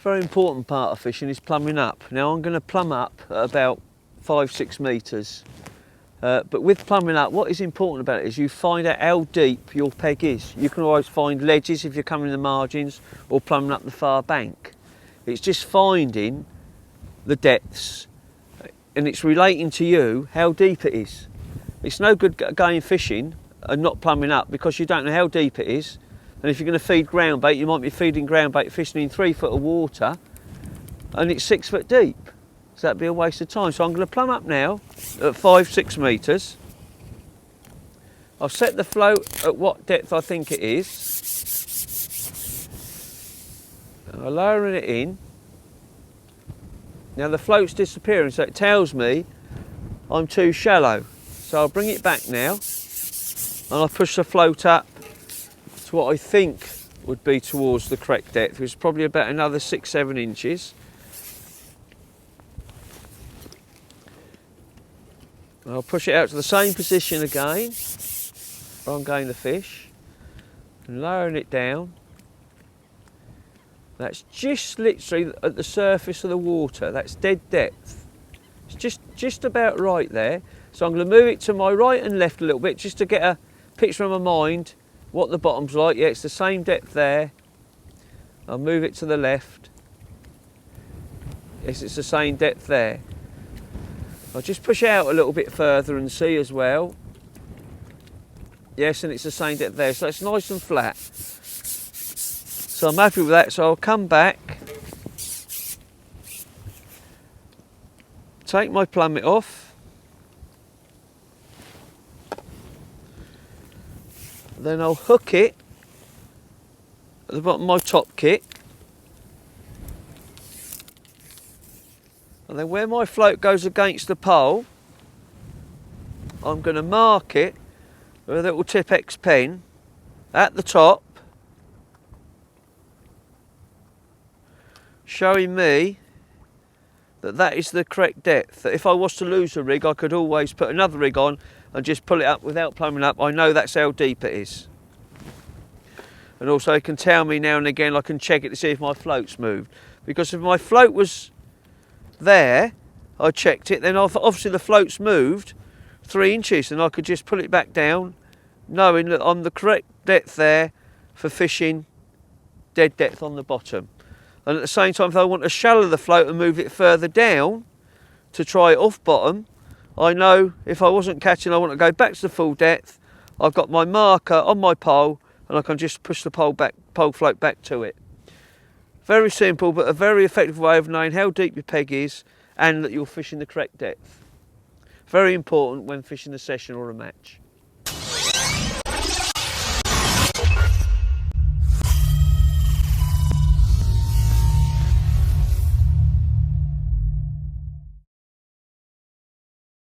Very important part of fishing is plumbing up. Now I'm going to plumb up at about 5-6 metres. But with plumbing up, what is important about it is you find out how deep your peg is. You can always find ledges if you're coming in the margins or plumbing up the far bank. It's just finding the depths, and it's relating to you how deep it is. It's no good going fishing and not plumbing up because you don't know how deep it is. And if you're going to feed ground bait, you might be feeding ground bait fishing in 3 foot of water and it's 6 foot deep. So that'd be a waste of time. So I'm going to plumb up now at 5-6 metres. I'll set the float at what depth I think it is. I'm lowering it in. Now the float's disappearing, so it tells me I'm too shallow. So I'll bring it back now and I'll push the float up to what I think would be towards the correct depth, which is probably about another 6-7 inches. I'll push it out to the same position again where I'm going to fish and lowering it down. That's just literally at the surface of the water. That's dead depth. It's just about right there. So I'm going to move it to my right and left a little bit just to get a picture in my mind what the bottom's like. Yeah, it's the same depth there. I'll move it to the left. Yes, it's the same depth there. I'll just push it out a little bit further and see as well. Yes, and it's the same depth there. So it's nice and flat. So I'm happy with that, so I'll come back, take my plummet off, then I'll hook it at the bottom of my top kit, and then where my float goes against the pole, I'm going to mark it with a little Tip-X pen at the top, showing me that that is the correct depth. That if I was to lose a rig, I could always put another rig on and just pull it up without plumbing up. I know that's how deep it is. And also it can tell me now and again, I can check it to see if my float's moved. Because if my float was there, I checked it, then obviously the float's moved 3 inches and I could just pull it back down, knowing that I'm the correct depth there for fishing dead depth on the bottom. And at the same time, if I want to shallow the float and move it further down to try it off bottom, I know if I wasn't catching, I want to go back to the full depth, I've got my marker on my pole and I can just push the pole float back to it. Very simple, but a very effective way of knowing how deep your peg is and that you're fishing the correct depth. Very important when fishing a session or a match.